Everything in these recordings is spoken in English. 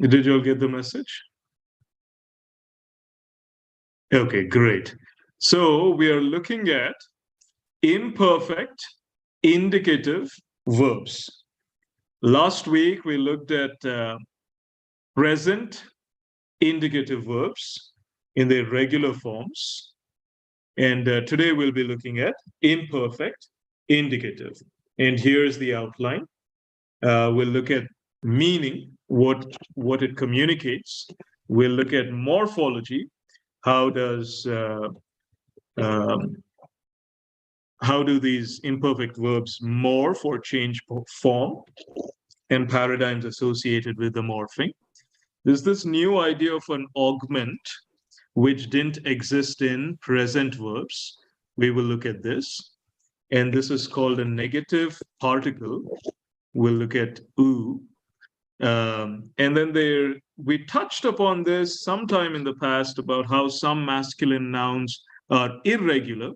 Did you all get the message? Okay, great. So we are looking at imperfect indicative verbs. Last week, we looked at present indicative verbs in their regular forms. And today we'll be looking at imperfect indicative. And here's the outline. We'll look at meaning, what it communicates. We'll look at morphology. How do these imperfect verbs morph or change form, and paradigms associated with the morphing. There's this new idea of an augment, which didn't exist in present verbs. We will look at this. And this is called a negative particle. We'll look at oo. And then we touched upon this sometime in the past about how some masculine nouns are irregular.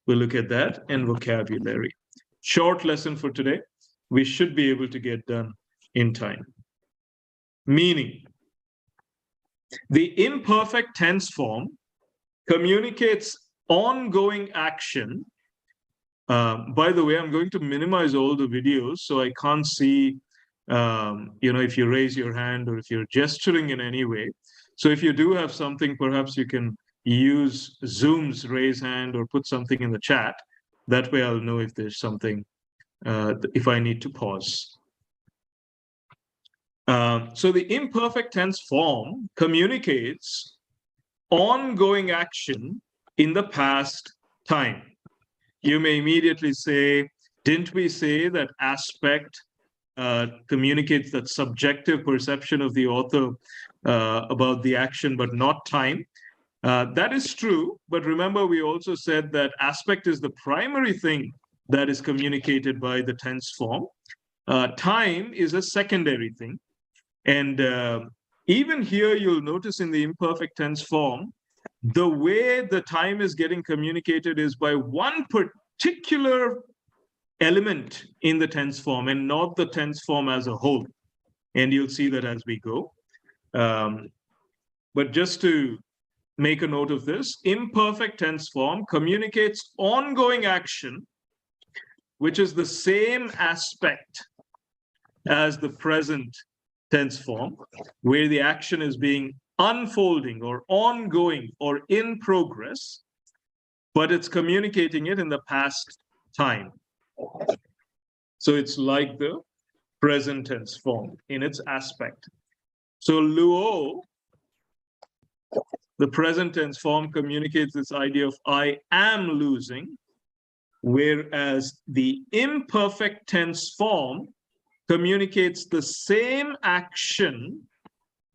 We'll look at that and vocabulary. Short lesson for today. We should be able to get done in time. Meaning. The imperfect tense form communicates ongoing action. By the way, I'm going to minimize all the videos so I can't see if you raise your hand or if you're gesturing in any way. So if you do have something, perhaps you can use Zoom's raise hand or put something in the chat. That way I'll know if there's something, if I need to pause. So the imperfect tense form communicates ongoing action in the past time. You may immediately say, didn't we say that aspect communicates that subjective perception of the author about the action, but not time? That is true, but remember, we also said that aspect is the primary thing that is communicated by the tense form. Time is a secondary thing. And even here, you'll notice in the imperfect tense form, the way the time is getting communicated is by one particular element in the tense form and not the tense form as a whole. And you'll see that as we go. But just to make a note of this, imperfect tense form communicates ongoing action, which is the same aspect as the present tense form, where the action is being unfolding or ongoing or in progress, but it's communicating it in the past time. So it's like the present tense form in its aspect. So luo, the present tense form, communicates this idea of I am losing, whereas the imperfect tense form communicates the same action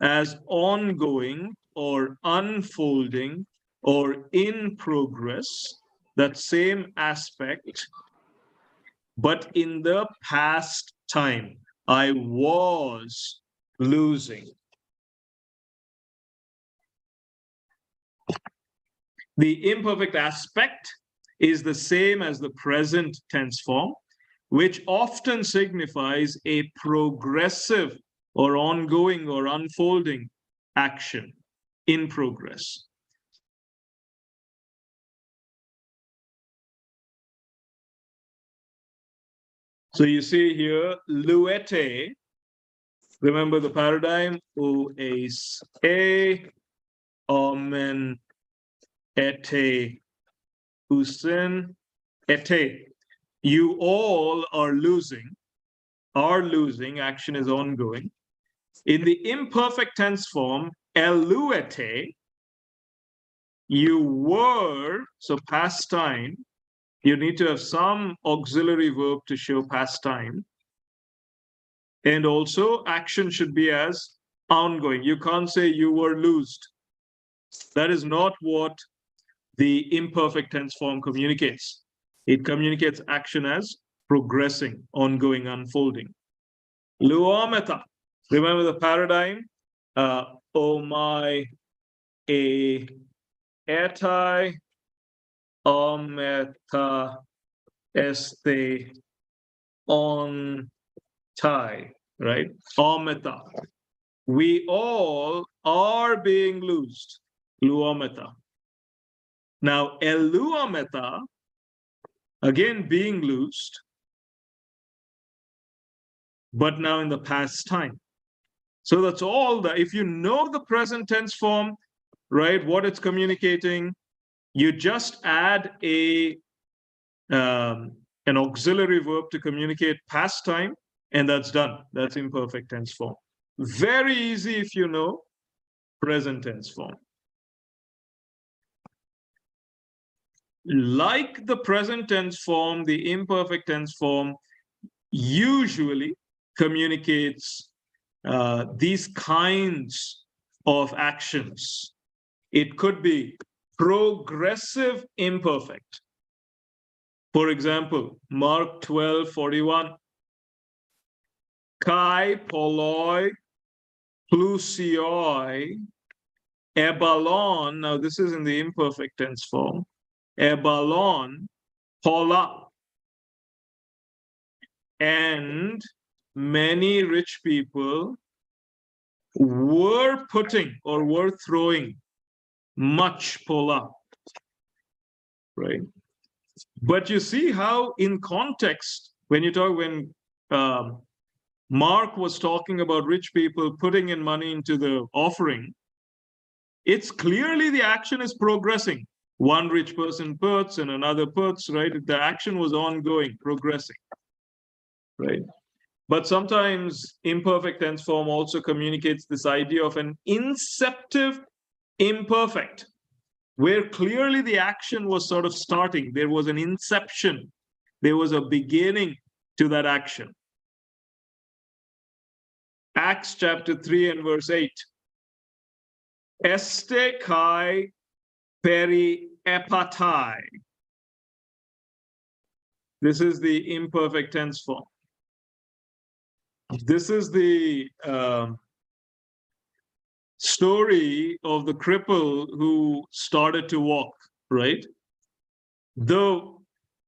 as ongoing or unfolding or in progress, that same aspect, but in the past time. I was losing. The imperfect aspect is the same as the present tense form, which often signifies a progressive or ongoing or unfolding action in progress. So you see here, luete, remember the paradigm, oes e, omen, ete, usen, ete. You all are losing, action is ongoing. In the imperfect tense form, eluete, you were, so past time, you need to have some auxiliary verb to show past time. And also, action should be as ongoing. You can't say you were loosed. That is not what the imperfect tense form communicates. It communicates action as progressing, ongoing, unfolding. Luometa. Remember the paradigm? Omai, e, etai, ometa, este, on, tai, right? Ometa. We all are being loosed. Luometa. Now, eluometa, again being loosed, but now in the past time. So that's all that, if you know the present tense form, right, what it's communicating, you just add an auxiliary verb to communicate past time, and that's done. That's imperfect tense form. Very easy if you know present tense form. Like the present tense form, the imperfect tense form usually communicates these kinds of actions. It could be progressive imperfect. For example, Mark 12:41. Kai poloi plusioi ebalon. Now this is in the imperfect tense form. Ebalon pola. And many rich people were putting or were throwing much pola, right? But you see how in context, when Mark was talking about rich people putting in money into the offering, it's clearly the action is progressing. One rich person puts and another puts, right? The action was ongoing, progressing, right? But sometimes imperfect tense form also communicates this idea of an inceptive imperfect, where clearly the action was sort of starting. There was an inception. There was a beginning to that action. Acts chapter 3 and verse 8. Este kai peri epatai. This is the imperfect tense form. This is the story of the cripple who started to walk, right? The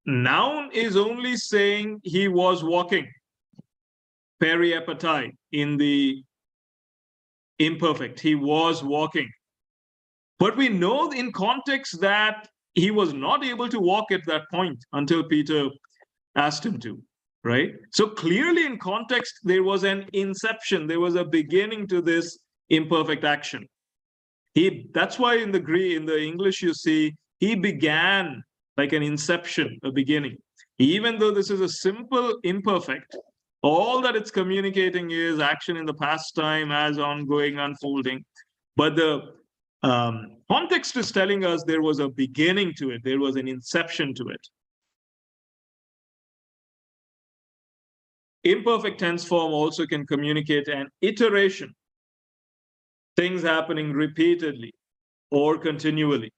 noun is only saying he was walking, periepatai, in the imperfect. He was walking. But we know in context that he was not able to walk at that point until Peter asked him to, right? So clearly in context, there was an inception. There was a beginning to this imperfect action. That's why in the English, you see, he began like an inception, a beginning. Even though this is a simple imperfect, all that it's communicating is action in the past time as ongoing, unfolding. But the context is telling us there was a beginning to it. There was an inception to it. Imperfect tense form also can communicate an iteration, things happening repeatedly or continually.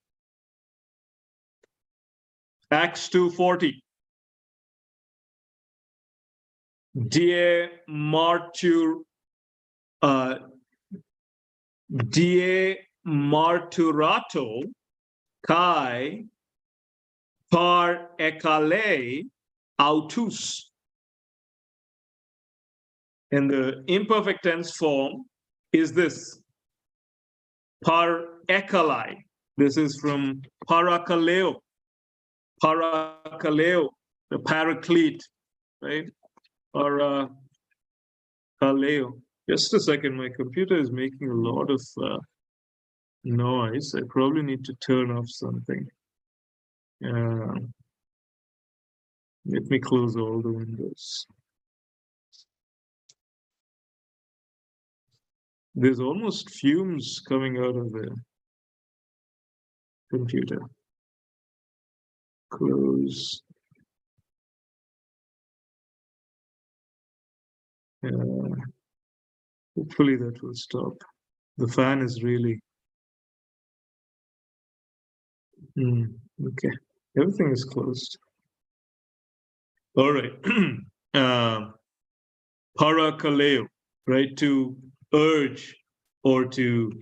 Acts 2:40. Die marturato kai par ekale autus. And the imperfect tense form is this, par ekalai. This is from parakaleo, the paraclete, right? Parakaleo. Just a second, my computer is making a lot of noise. I probably need to turn off something. Let me close all the windows. There's almost fumes coming out of the computer. Close. Hopefully that will stop. The fan is really... okay, everything is closed. All right. Parakaleo, right? To urge or to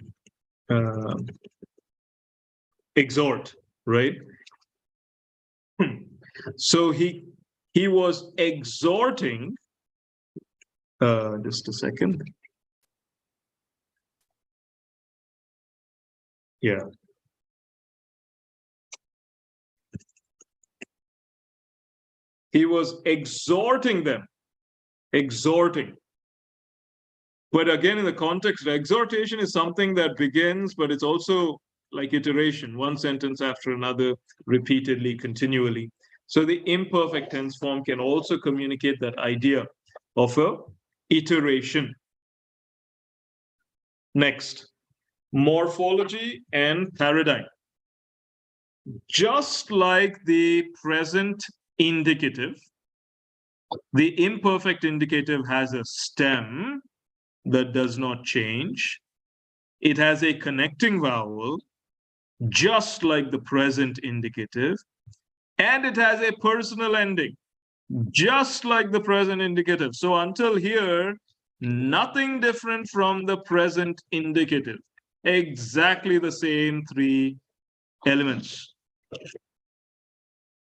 exhort, right? So he was exhorting, just a second. Yeah. He was exhorting them, exhorting. But again, in the context, exhortation is something that begins, but it's also like iteration, one sentence after another, repeatedly, continually. So the imperfect tense form can also communicate that idea of a iteration. Next, morphology and paradigm. Just like the present indicative, the imperfect indicative has a stem that does not change. It has a connecting vowel, just like the present indicative, and it has a personal ending, just like the present indicative. So until here, nothing different from the present indicative. Exactly the same three elements.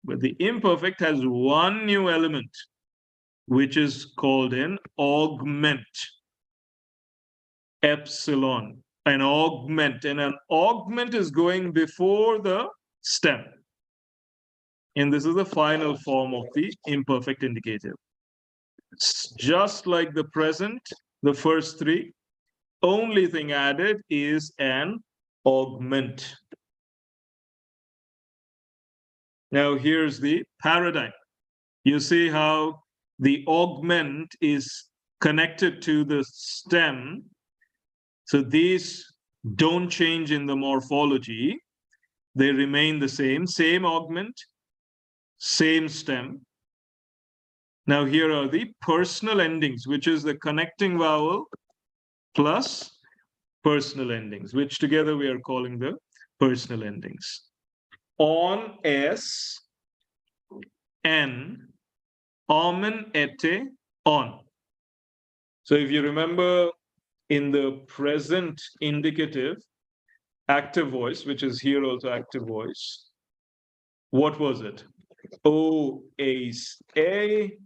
But the imperfect has one new element, which is called an augment. Epsilon, an augment, and an augment is going before the stem. And this is the final form of the imperfect indicative. It's just like the present, the first three, only thing added is an augment. Now here's the paradigm. You see how the augment is connected to the stem. So these don't change in the morphology. They remain the same augment, same stem. Now here are the personal endings, which is the connecting vowel plus personal endings, which together we are calling the personal endings. On, S, N, omen, ete, on. So if you remember in the present indicative, active voice, which is here also active voice, what was it? O, ace, a,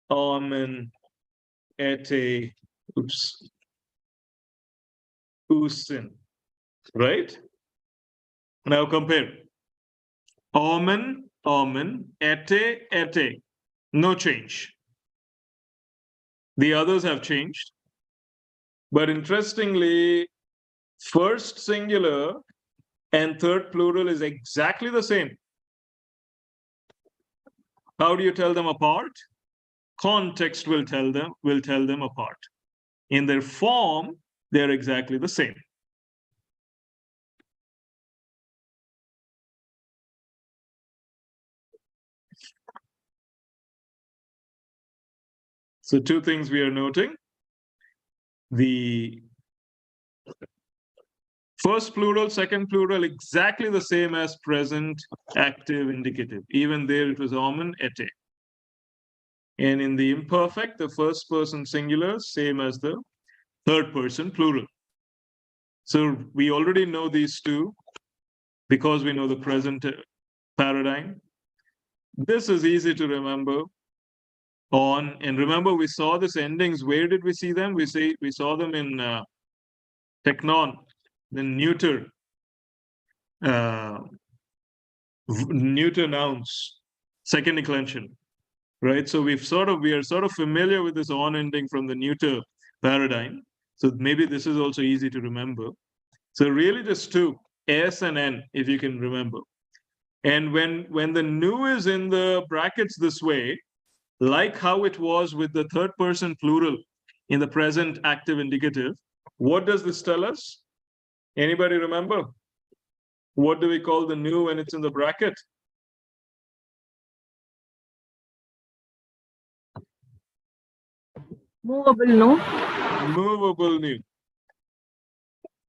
omen, ete, usin, right? Now compare. Omen, omen, ete, ete. No change. The others have changed. But interestingly, first singular and third plural is exactly the same. How do you tell them apart? Context will tell them apart. In their form, they're exactly the same. So two things we are noting. The first plural, second plural, exactly the same as present, active, indicative. Even there it was omen, ete. And in the imperfect, the first person singular, same as the third person plural. So we already know these two because we know the present paradigm. This is easy to remember. On, and remember we saw this endings. Where did we see them? We saw them in teknon, then neuter, neuter nouns, second declension, right? So we are sort of familiar with this on ending from the neuter paradigm. So maybe this is also easy to remember. So really just two, S and N, if you can remember. And when the nu is in the brackets this way, like how it was with the third person plural in the present active indicative, what does this tell us? Anybody remember? What do we call the nu when it's in the bracket? Movable, no? Movable nu.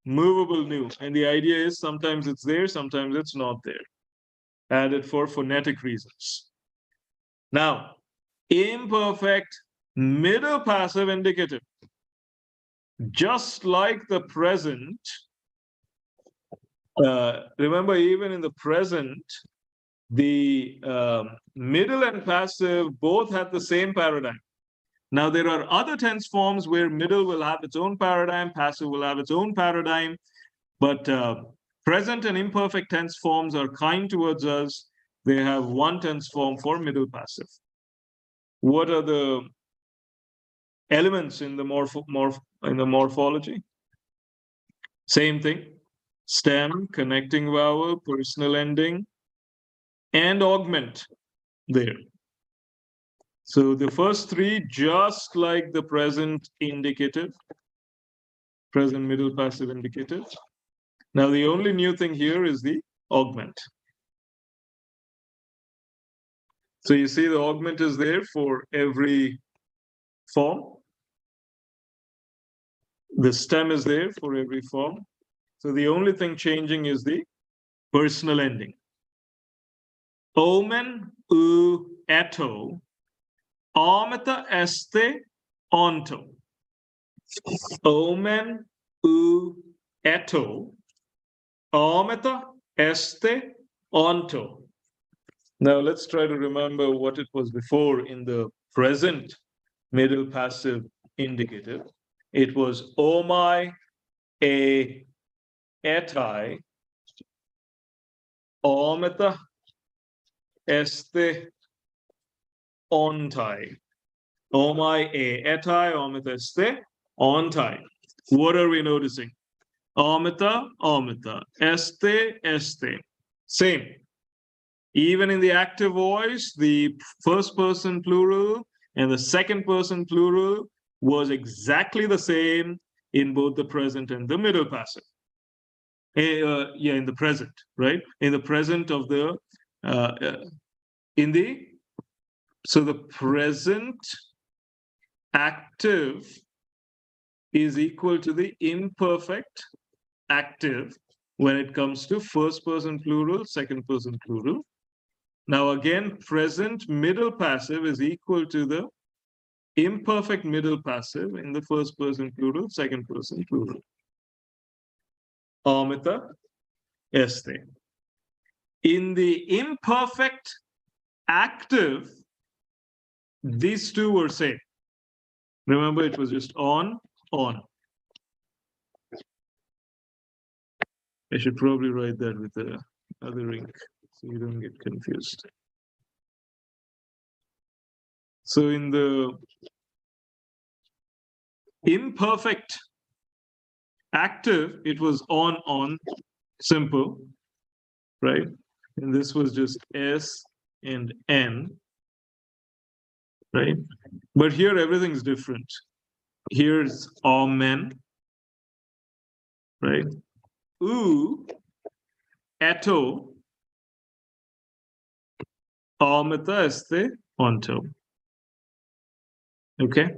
Movable nu. And the idea is sometimes it's there, sometimes it's not there. Added for phonetic reasons. Now, imperfect middle passive indicative. Just like the present, remember even in the present, the middle and passive both have the same paradigm. Now, there are other tense forms where middle will have its own paradigm, passive will have its own paradigm. But present and imperfect tense forms are kind towards us. They have one tense form for middle passive. What are the elements in the morphology? Same thing. Stem, connecting vowel, personal ending, and augment there. So the first three, just like the present indicative, present middle passive indicative. Now the only new thing here is the augment. So you see the augment is there for every form. The stem is there for every form. So the only thing changing is the personal ending. Omen u eto, ameta este onto. Omen u eto, ameta este onto. Now let's try to remember what it was before in the present middle passive indicative. It was omai, a, etai, ometa, este, ontai. Omai, a, etai, ometa, este, ontai. What are we noticing? Ometa, ometa, este, este. Same. Even in the active voice, the first person plural and the second person plural was exactly the same in both the present and the middle passive. Yeah, in the present, right? In the present of the, so the present active is equal to the imperfect active when it comes to first person plural, second person plural. Now again, present middle passive is equal to the imperfect middle passive in the first person plural, second person plural. Amita este. In the imperfect active, these two were same. Remember, it was just on. I should probably write that with the other ink so you don't get confused. So in the imperfect active, it was on, simple, right? And this was just S and N, right? But here everything's different. Here's amen, right? U, eto, ameta este onto. Okay.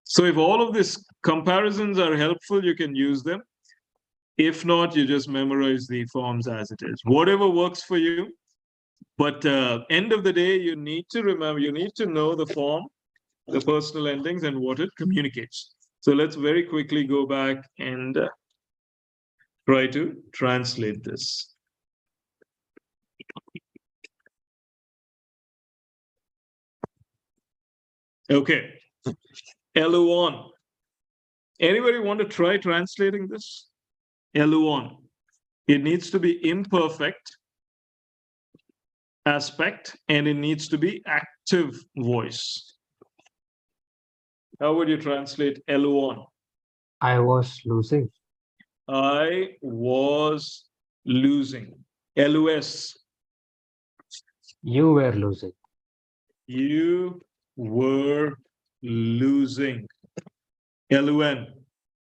So if all of these comparisons are helpful, you can use them. If not, you just memorize the forms as it is. Whatever works for you. But end of the day, you need to remember, you need to know the form, the personal endings, and what it communicates. So let's very quickly go back and try to translate this. Okay. Eluon. Anybody want to try translating this? Eluon. It needs to be imperfect aspect and it needs to be active voice. How would you translate eluon? I was losing. I was losing. LUS. You were losing. You were losing. LUN.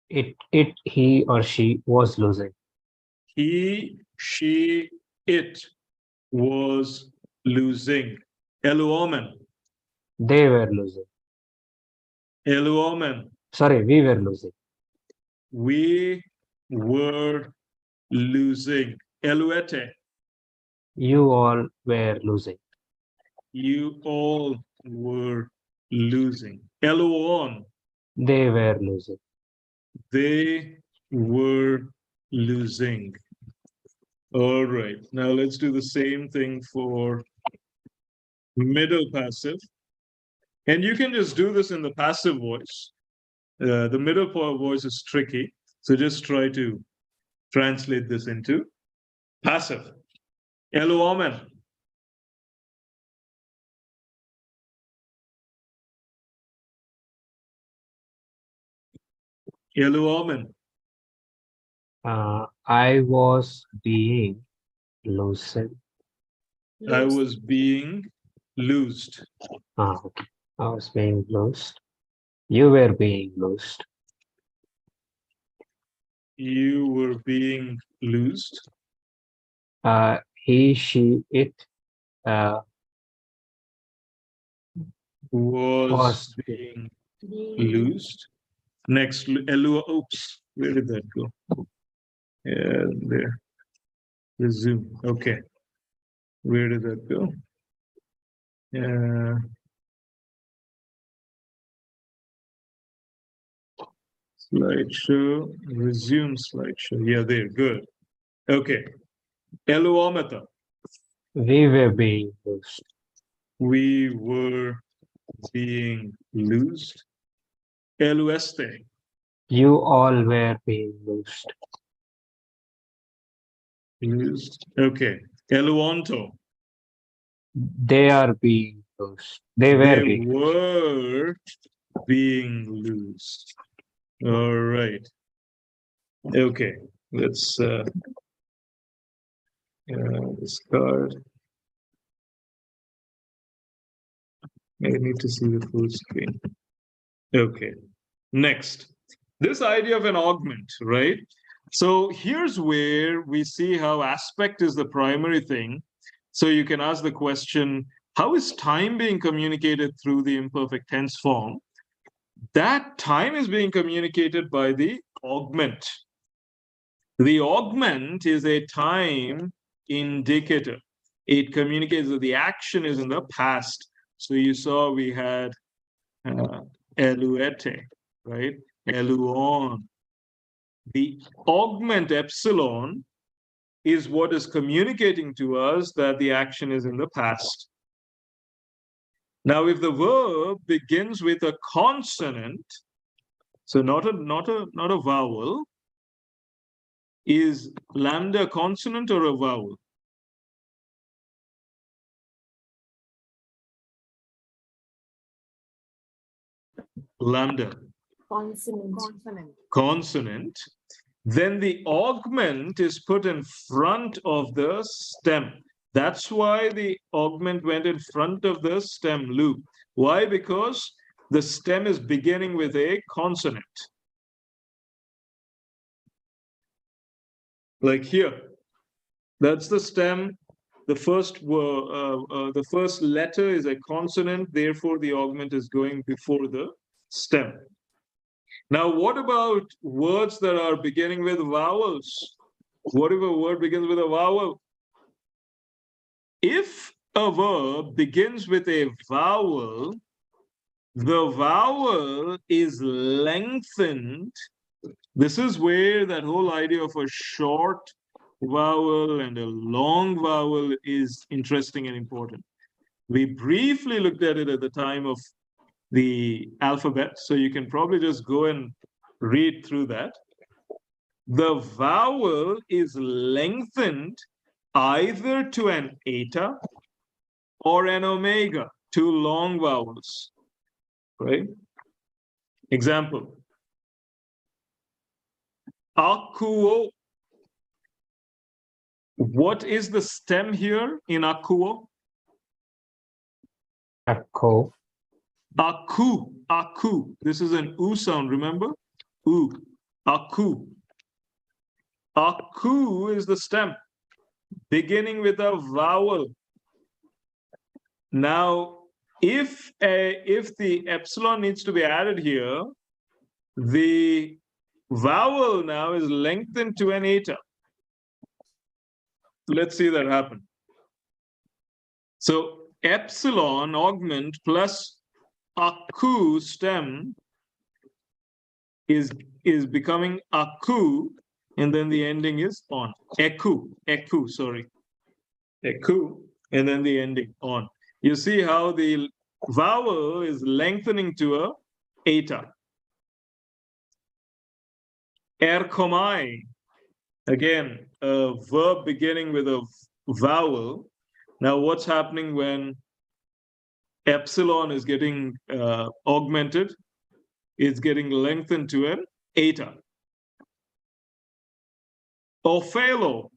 He or she was losing. He, she, it was losing. Eluomen. They were losing. Eluomen. Sorry, we were losing. We were losing. Eluete. You all were losing. You all were losing. Eluon. They were losing. They were losing. All right. Now let's do the same thing for middle passive. And you can just do this in the passive voice. The middle voice is tricky. So just try to translate this into passive. Eluomen. Eluomen. I was being loosened. I was being loosed. Okay. I was being loosed. You were being loosed. You were being loosed. He, she, it Was was being loosed. Next, oops, where did that go? Yeah, there. Resume. Okay. Where did that go? Slideshow. Resume slideshow. Yeah, there. Good. Okay. Eluometer. we were being loosed. We were being loosed. Elueste. You all were being loosed. Loosed. Okay. Eluonto. They are being loosed. They were They being loosed. were being loosed. All right. Okay. Let's discard. I need to see the full screen. Okay. Next, this idea of an augment, right? So here's where we see how aspect is the primary thing. So you can ask the question, how is time being communicated through the imperfect tense form? That time is being communicated by the augment. The augment is a time indicator. It communicates that the action is in the past. So you saw we had eluete, right? Eluon. The augment epsilon is what is communicating to us that the action is in the past. Now, if the verb begins with a consonant, so not a vowel, is lambda a consonant or a vowel? Lambda. Consonant. Then the augment is put in front of the stem. That's why the augment went in front of the stem loop. Why? Because the stem is beginning with a consonant. Like here, that's the stem. The first letter is a consonant, therefore the augment is going before the stem. Now, what about words that are beginning with vowels? What if a word begins with a vowel? If a verb begins with a vowel, the vowel is lengthened. This is where that whole idea of a short vowel and a long vowel is interesting and important. We briefly looked at it at the time of the alphabet, so you can probably just go and read through that. The vowel is lengthened either to an eta or an omega, two long vowels, right? Example, akuo. What is the stem here in akuo? Echo. Aku. This is an u sound, remember? U, aku. Aku is the stem, beginning with a vowel. Now, if the epsilon needs to be added here, the vowel now is lengthened to an eta. Let's see that happen. So epsilon augment plus aku stem is becoming aku, and then the ending is on. Eku, sorry. Eku, and then the ending on. You see how the vowel is lengthening to a eta. Erkomai. Again, a verb beginning with a vowel. Now, what's happening when epsilon is getting augmented? It's getting lengthened to an eta. Ophelo.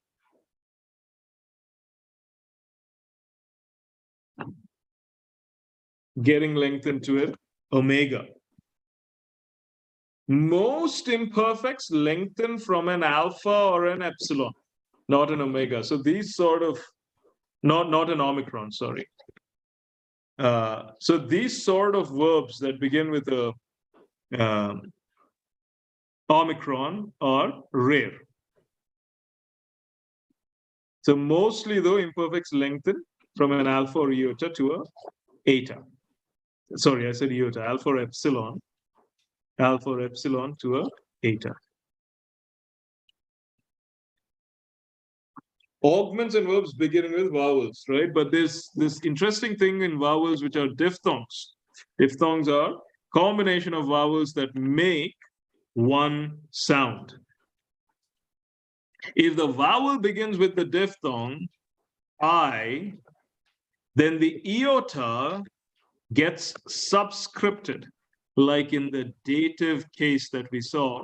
Getting lengthened to an omega. Most imperfects lengthen from an alpha or an epsilon, not an omega. So these sort of, not an omicron, sorry. So these sort of verbs that begin with a omicron are rare. So mostly though, imperfects lengthen from an alpha or iota to a eta. Sorry, I said iota, alpha or epsilon to a eta. Augments and verbs beginning with vowels, right? But there's this interesting thing in vowels which are diphthongs. Diphthongs are combination of vowels that make one sound. If the vowel begins with the diphthong I, then the iota gets subscripted, like in the dative case that we saw,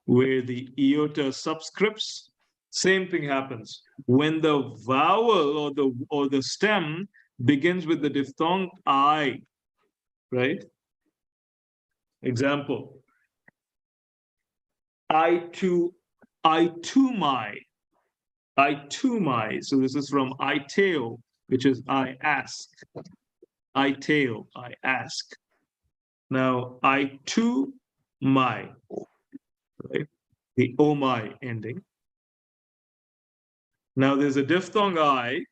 where the iota subscripts. Same thing happens when the vowel or the stem begins with the diphthong I, right? Example: I too my. So this is from iteo, which is I ask. Iteo, I ask. Now I too my, right? The o my ending. Now there's a diphthong I.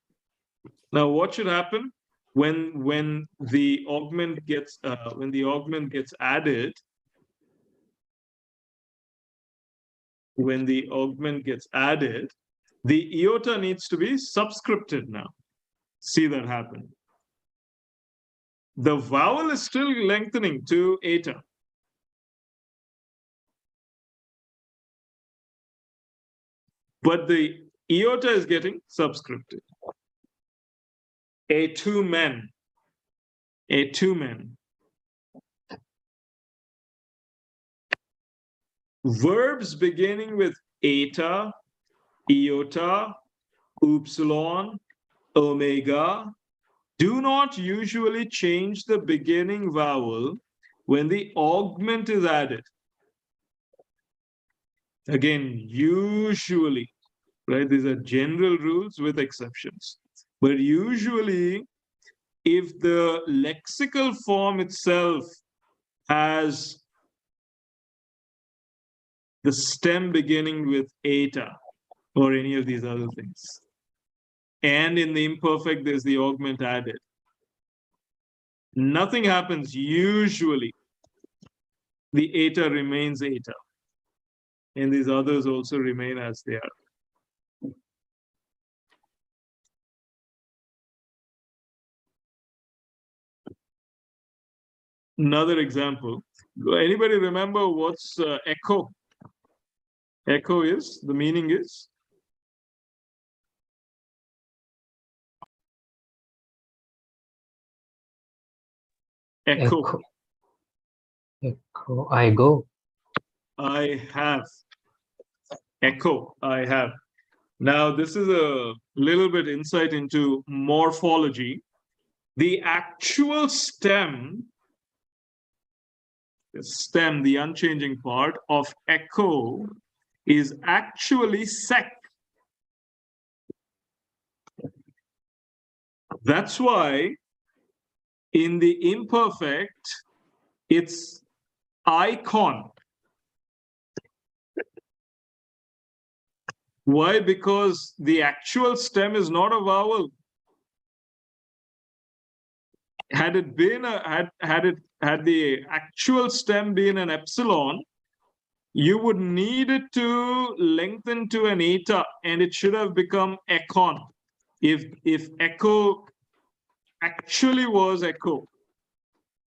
Now what should happen when the augment gets added? When the augment gets added, the iota needs to be subscripted now. See that happen. The vowel is still lengthening to eta. But the iota is getting subscripted. A two men. Verbs beginning with eta, iota, upsilon, omega do not usually change the beginning vowel when the augment is added. Again, usually, right? These are general rules with exceptions. But usually, if the lexical form itself has the stem beginning with eta or any of these other things, and in the imperfect, there's the augment added, nothing happens usually. The eta remains eta. And these others also remain as they are. Another example. Anybody remember what's echo? Echo is, the meaning is? Echo. Echo. I go. I have. Echo. I have. Now, this is a little bit insight into morphology. The actual stem, the unchanging part of echo, is actually sec. That's why in the imperfect, it's icon. Why? Because the actual stem is not a vowel. Had it been had the actual stem been an epsilon, you would need it to lengthen to an eta, and it should have become econ. If echo actually was echo,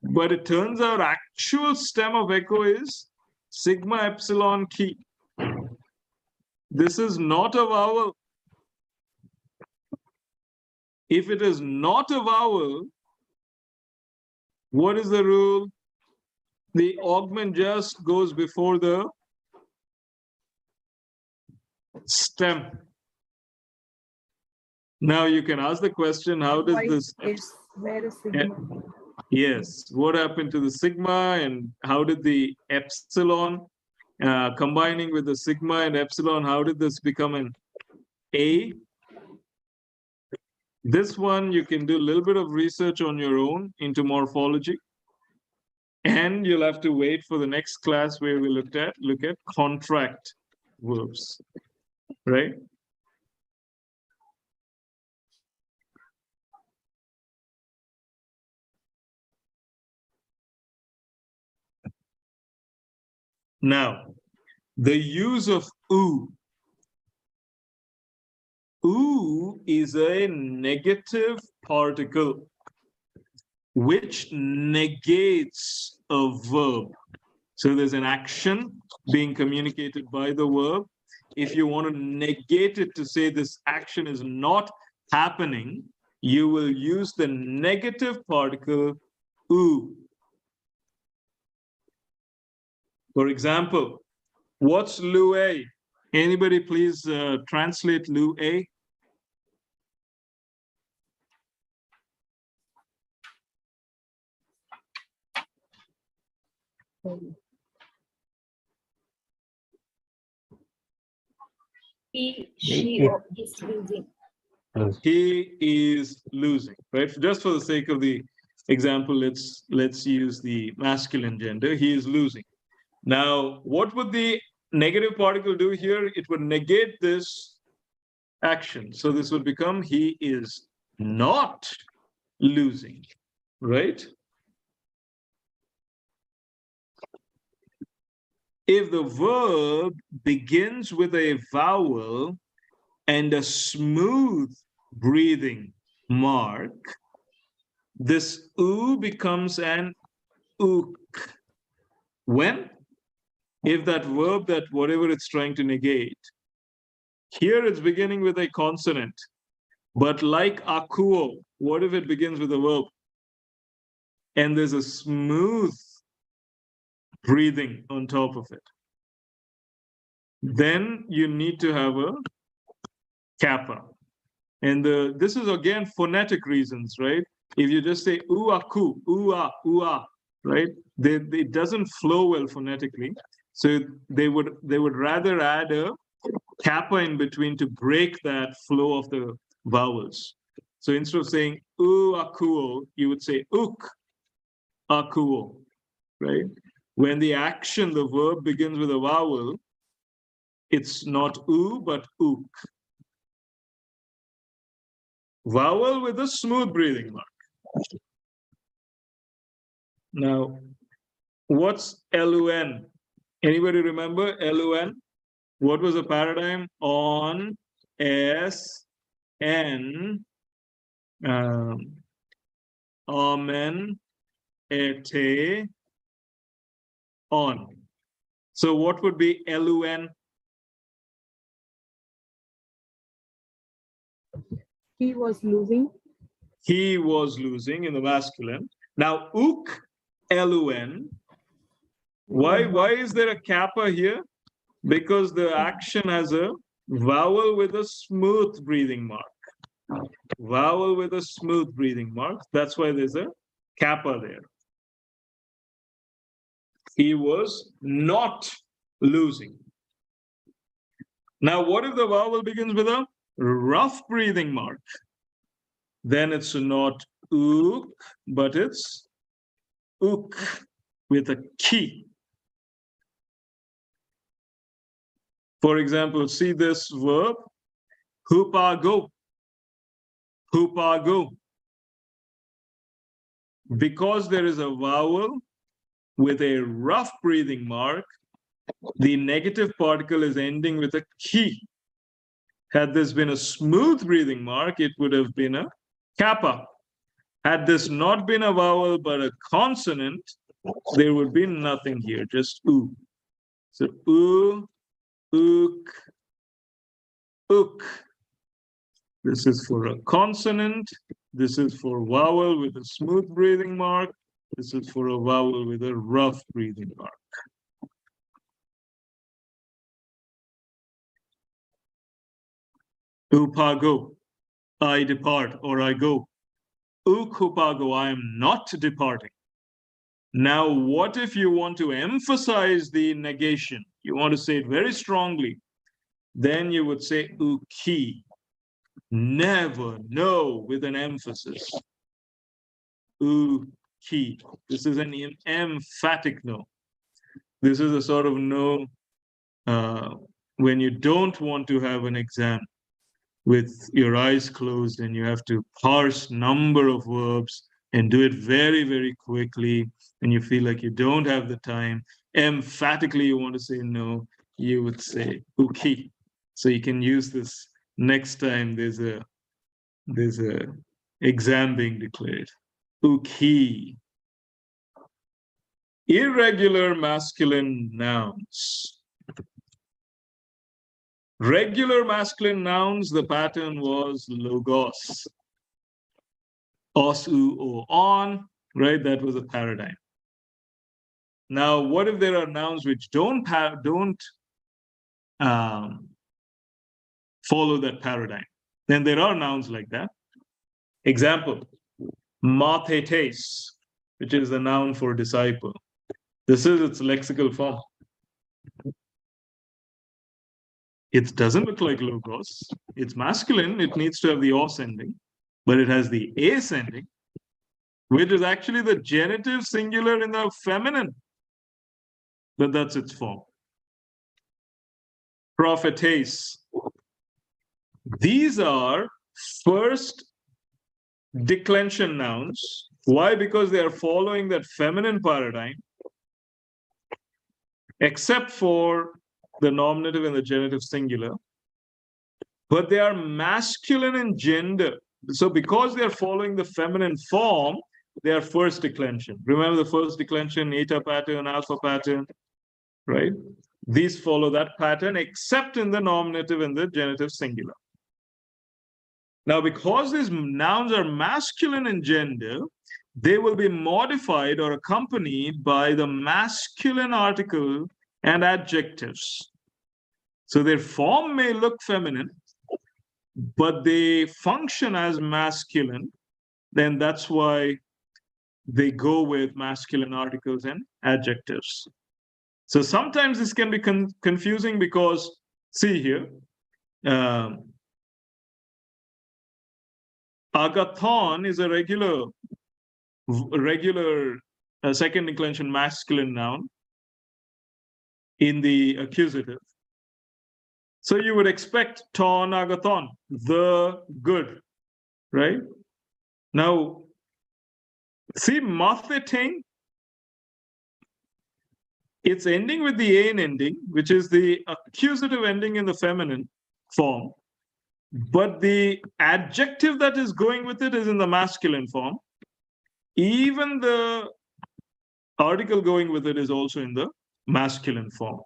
but it turns out actual stem of echo is sigma epsilon key. This is not a vowel. If it is not a vowel, what is the rule? The augment just goes before the stem. Now you can ask the question, how does this... It's where is sigma? Yes, what happened to the sigma and how did the epsilon, combining with the sigma and epsilon, how did this become an A? This one, you can do a little bit of research on your own into morphology. And you'll have to wait for the next class where we look at contract verbs, right? Now, the use of oo. Oo is a negative particle which negates a verb. So there's an action being communicated by the verb. If you want to negate it to say this action is not happening, you will use the negative particle oo. For example, what's Lue? Anybody please translate Lue? She is losing. He is losing, right? Just for the sake of the example, let's use the masculine gender. He is losing. Now, what would the negative particle do here? It would negate this action. So this would become he is not losing, right? If the verb begins with a vowel and a smooth breathing mark, this oo becomes an ook. When? If that verb, that whatever it's trying to negate, here it's beginning with a consonant, but like akuo, what if it begins with a verb and there's a smooth breathing on top of it? Then you need to have a kappa. And this is again phonetic reasons, right? If you just say uaku, ua, right? It doesn't flow well phonetically. So they would rather add a kappa in between to break that flow of the vowels. So instead of saying akuo, you would say uk akuo, right? When the action, the verb begins with a vowel, it's not u, but uk. Vowel with a smooth breathing mark. Now, what's LUN? Anybody remember LUN? What was the paradigm? On, S, N, Amen, Ete, on. So what would be LUN? He was losing. He was losing in the masculine. Now, uk, LUN. Why is there a kappa here? Because the action has a vowel with a smooth breathing mark. Vowel with a smooth breathing mark. That's why there's a kappa there. He was not losing. Now, what if the vowel begins with a rough breathing mark? Then it's not ook, but it's ook with a ki. For example, see this verb, hupago, hupago. Because there is a vowel with a rough breathing mark, the negative particle is ending with a ki. Had this been a smooth breathing mark, it would have been a kappa. Had this not been a vowel but a consonant, there would be nothing here, just oo. So oo, ook, Uk. This is for a consonant. This is for vowel with a smooth breathing mark. This is for a vowel with a rough breathing mark. Upago, I depart or I go. Ukupago, I am not departing. Now, what if you want to emphasize the negation? You want to say it very strongly. Then you would say uki. Never, no, with an emphasis. Uki. This is an emphatic no. This is a sort of no when you don't want to have an exam with your eyes closed and you have to parse number of verbs and do it very, very quickly, and you feel like you don't have the time. Emphatically, you want to say no, you would say uki. So you can use this next time there's a exam being declared. Uki. Irregular masculine nouns. Regular masculine nouns, the pattern was logos. Os, u, o, on, right? That was a paradigm. Now, what if there are nouns which don't follow that paradigm? Then there are nouns like that. Example, mathetes, which is the noun for disciple. This is its lexical form. It doesn't look like logos. It's masculine. It needs to have the os ending, but it has the as ending, which is actually the genitive singular in the feminine. But that's its form. Prophetess. These are first declension nouns. Why? Because they are following that feminine paradigm, except for the nominative and the genitive singular. But they are masculine in gender. So because they are following the feminine form, they are first declension. Remember the first declension, eta pattern, alpha pattern, right? These follow that pattern, except in the nominative and the genitive singular. Now, because these nouns are masculine in gender, they will be modified or accompanied by the masculine article and adjectives. So their form may look feminine, but they function as masculine. Then that's why they go with masculine articles and adjectives. So sometimes this can be confusing because, see here, agathon is a regular second declension masculine noun in the accusative. So you would expect ton agathon, the good, right? Now, see mathetein, it's ending with the ain ending, which is the accusative ending in the feminine form. But the adjective that is going with it is in the masculine form. Even the article going with it is also in the masculine form.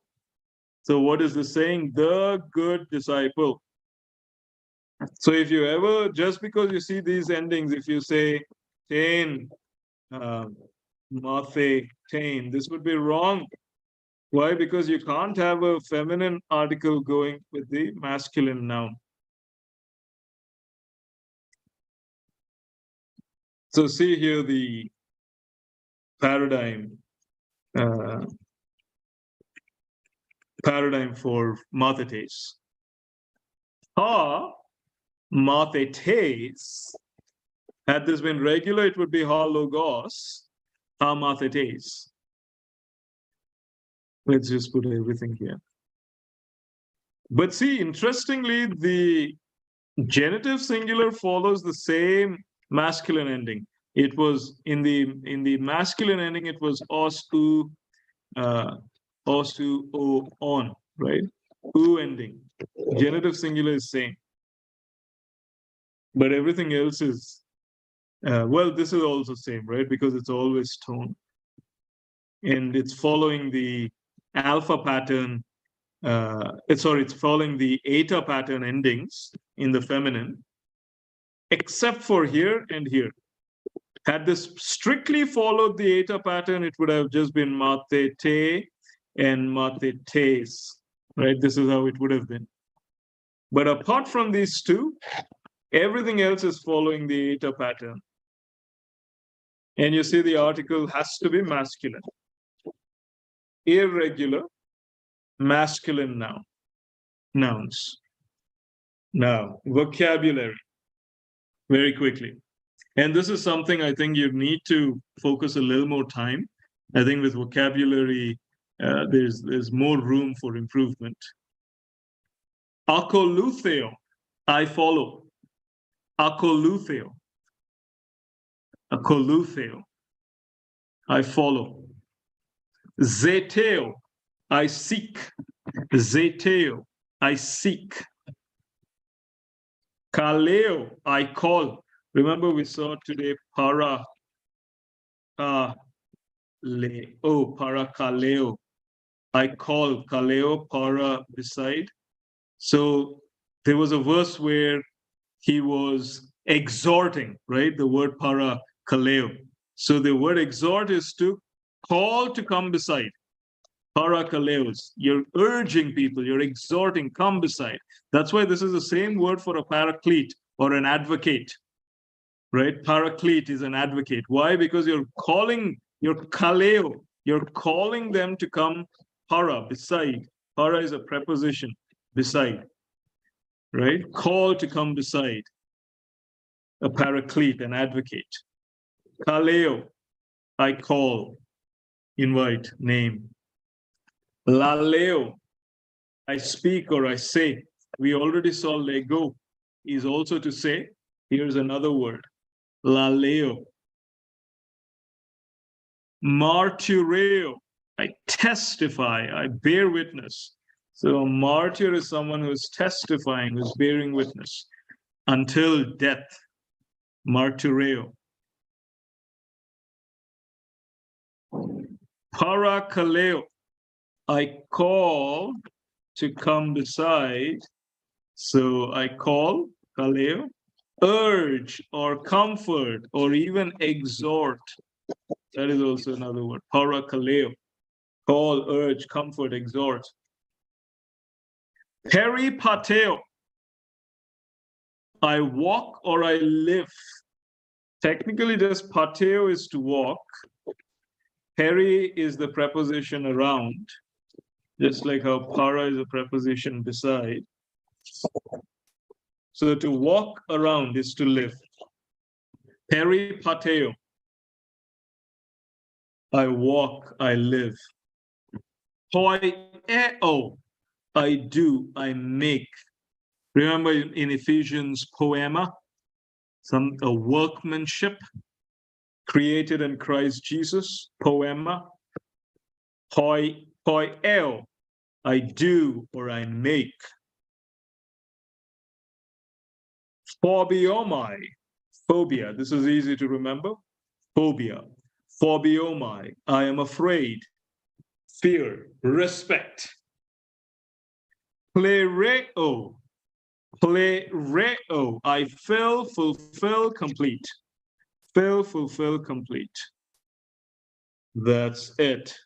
So what is this saying? The good disciple. So if you ever, just because you see these endings, if you say tain, mathe, tain, this would be wrong. Why? Because you can't have a feminine article going with the masculine noun. So see here the paradigm for mathetes. Ha, mathetes. Had this been regular, it would be ha logos, ha mathetes. Let's just put everything here. But see, interestingly, the genitive singular follows the same masculine ending. It was in the masculine ending, it was os, u, o, on, right? U ending. Genitive singular is same. But everything else is, well, this is also same, right? Because it's always tone. And it's following the alpha pattern it's following the eta pattern endings in the feminine, except for here and here. Had this strictly followed the eta pattern, it would have just been matete and matetes, right? This is how it would have been. But apart from these two, everything else is following the eta pattern. And you see the article has to be masculine. Irregular, masculine noun. Nouns. Now, vocabulary, very quickly. And this is something I think you need to focus a little more time. I think with vocabulary, there's more room for improvement. Akolutheo, I follow. Akolutheo. Akolutheo, I follow. Zeteo, I seek. Zeteo, I seek. Kaleo, I call. Remember we saw today para kaleo. I call kaleo, para beside. So there was a verse where he was exhorting, right? The word para kaleo. So the word exhort is to call to come beside. Para kaleos. You're urging people, you're exhorting, come beside. That's why this is the same word for a paraclete or an advocate, right? Paraclete is an advocate. Why? Because you're calling, you're kaleo, you're calling them to come para, beside. Para is a preposition, beside, right? Call to come beside. A paraclete, an advocate. Kaleo, I call, invite, name. Laleo, I speak or I say. We already saw lego is also to say. Here's another word, laleo. Martyreo, I testify, I bear witness. So a martyr is someone who is testifying, who's bearing witness until death. Martyreo. Parakaleo, I call to come beside. So I call, kaleo, urge or comfort or even exhort. That is also another word, parakaleo. Call, urge, comfort, exhort. Peripateo, I walk or I live. Technically, this pateo is to walk. Peri is the preposition around, just like how para is a preposition beside. So to walk around is to live. Peripateo, I walk, I live. Poieo, I do, I make. Remember in Ephesians, poema, a workmanship created in Christ Jesus, poema. Poieo, I do or I make. Phobiomai, phobia, this is easy to remember. Phobia, phobiomai, I am afraid. Fear, respect. Plereo, plereo, I fill, fulfill, complete. Fill, fulfill, complete. That's it.